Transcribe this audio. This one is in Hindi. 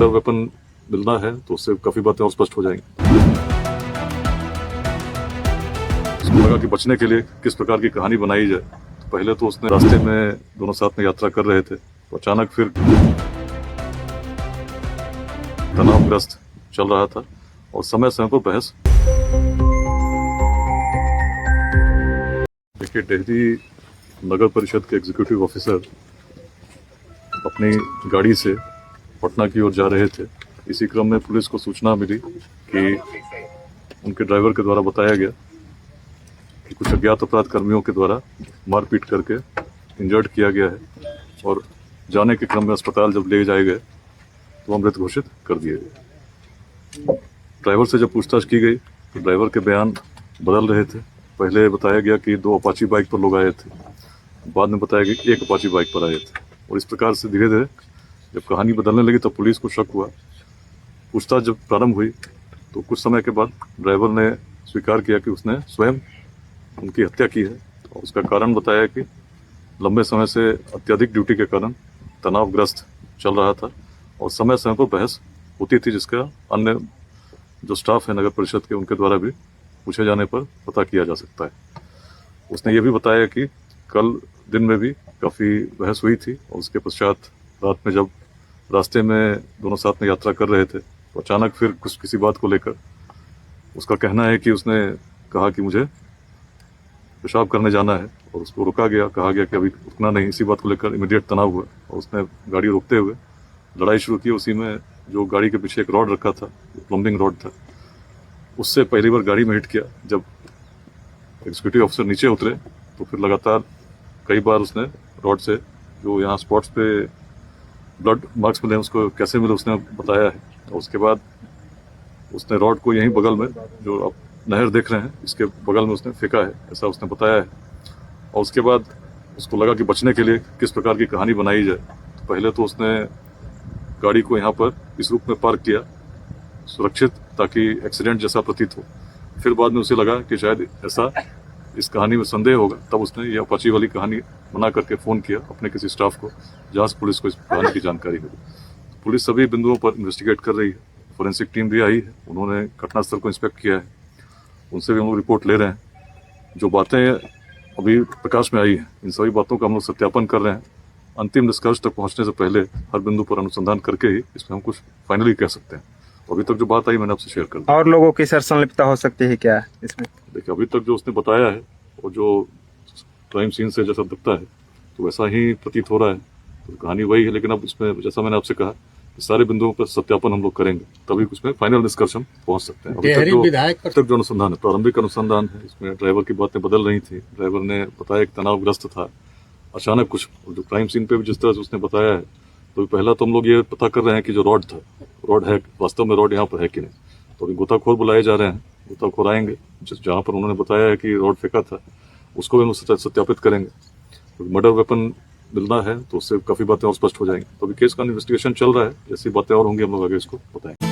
मर्डर वेपन मिलना है तो उससे काफ़ी बातें और स्पष्ट हो जाएंगी। उसको लगा कि बचने के लिए किस प्रकार की कहानी बनाई जाए। तो पहले तो उसने रास्ते में दोनों साथ में यात्रा कर रहे थे तो अचानक फिर तनावग्रस्त चल रहा था और समय समय पर बहस। देखिए, डेहरी नगर परिषद के एग्जीक्यूटिव ऑफिसर अपनी गाड़ी से पटना की ओर जा रहे थे। इसी क्रम में पुलिस को सूचना मिली कि उनके ड्राइवर के द्वारा बताया गया कि कुछ अज्ञात अपराध कर्मियों के द्वारा मारपीट करके इंजर्ड किया गया है और जाने के क्रम में अस्पताल जब ले जाए गए तो मृत घोषित कर दिए गए। ड्राइवर से जब पूछताछ की गई तो ड्राइवर के बयान बदल रहे थे। पहले बताया गया कि 2 अपाची बाइक पर लोग आए थे, बाद में बताया गया कि 1 अपाची बाइक पर आए थे और इस प्रकार से धीरे धीरे जब कहानी बदलने लगी तब पुलिस को शक हुआ। पूछताछ जब प्रारंभ हुई तो कुछ समय के बाद ड्राइवर ने स्वीकार किया कि उसने स्वयं उनकी हत्या की है और उसका कारण बताया कि लंबे समय से अत्यधिक ड्यूटी के कारण तनावग्रस्त चल रहा था और समय समय पर बहस होती थी, जिसका अन्य जो स्टाफ है नगर परिषद के उनके द्वारा भी पूछे जाने पर पता किया जा सकता है। उसने ये भी बताया कि कल दिन में भी काफ़ी बहस हुई थी और उसके पश्चात रात में जब रास्ते में दोनों साथ में यात्रा कर रहे थे तो अचानक फिर किसी बात को लेकर उसका कहना है कि उसने कहा कि मुझे पेशाब करने जाना है और उसको रोका गया, कहा गया कि अभी रुकना नहीं। इसी बात को लेकर इमीडिएट तनाव हुआ और उसने गाड़ी रोकते हुए लड़ाई शुरू की। उसी में जो गाड़ी के पीछे एक रॉड रखा था, प्लम्बिंग रॉड था, उससे पहली बार गाड़ी में हिट किया। जब एग्जीक्यूटिव ऑफिसर नीचे उतरे तो फिर लगातार कई बार उसने रॉड से, जो यहाँ स्पॉट्स पे ब्लड मार्क्स मिले उसको कैसे मिले उसने बताया है। और उसके बाद उसने रॉड को यहीं बगल में, जो आप नहर देख रहे हैं, इसके बगल में उसने फेंका है, ऐसा उसने बताया है। और उसके बाद उसको लगा कि बचने के लिए किस प्रकार की कहानी बनाई जाए। तो पहले तो उसने गाड़ी को यहाँ पर इस रूप में पार्क किया सुरक्षित, ताकि एक्सीडेंट जैसा प्रतीत हो। फिर बाद में उसे लगा कि शायद ऐसा इस कहानी में संदेह होगा, तब उसने ये अपाची वाली कहानी बना करके फ़ोन किया अपने किसी स्टाफ को, जहाँ से पुलिस को इस कहानी की जानकारी मिली। पुलिस सभी बिंदुओं पर इन्वेस्टिगेट कर रही है। फोरेंसिक टीम भी आई है, उन्होंने घटनास्थल को इंस्पेक्ट किया है, उनसे भी हम लोग रिपोर्ट ले रहे हैं। जो बातें अभी प्रकाश में आई हैं, इन सभी बातों का हम लोग सत्यापन कर रहे हैं। अंतिम निष्कर्ष तक पहुँचने से पहले हर बिंदु पर अनुसंधान करके ही इसमें हम कुछ फाइनली कह सकते हैं। अभी तक जो बात आई मैंने आपसे शेयर कर दी। और लोगों की सर संलिप्तता हो सकती है क्या इसमें? देखिए, अभी तक जो उसने बताया है और जो क्राइम सीन से जैसा दिखता है तो वैसा ही प्रतीत हो रहा है। तो कहानी वही है, लेकिन अब इसमें जैसा मैंने आपसे कहा कि सारे बिंदुओं पर सत्यापन हम लोग करेंगे, तभी कुछ में फाइनल निष्कर्ष हम पहुंच सकते हैं। अभी तक जो अनुसंधान है, प्रारंभिक अनुसंधान है, इसमें ड्राइवर की बातें बदल रही थी। ड्राइवर ने बताया कि तनावग्रस्त था, अचानक कुछ जो क्राइम सीन पे भी जिस तरह से उसने बताया है, तो पहला तो हम लोग ये पता कर रहे हैं कि जो रॉड था, रॉड है वास्तव में, रॉड यहाँ पर है कि नहीं। तो अभी गोताखोर बुलाए जा रहे हैं, गोताखोर आएंगे, जहाँ पर उन्होंने बताया है कि रॉड फेंका था उसको भी हम सत्यापित करेंगे। तो मर्डर वेपन मिलना है तो उससे काफ़ी बातें और स्पष्ट हो जाएंगी। तो अभी केस का इन्वेस्टिगेशन चल रहा है, जैसी बातें और होंगी हम लोग आगे इसको बताएंगे।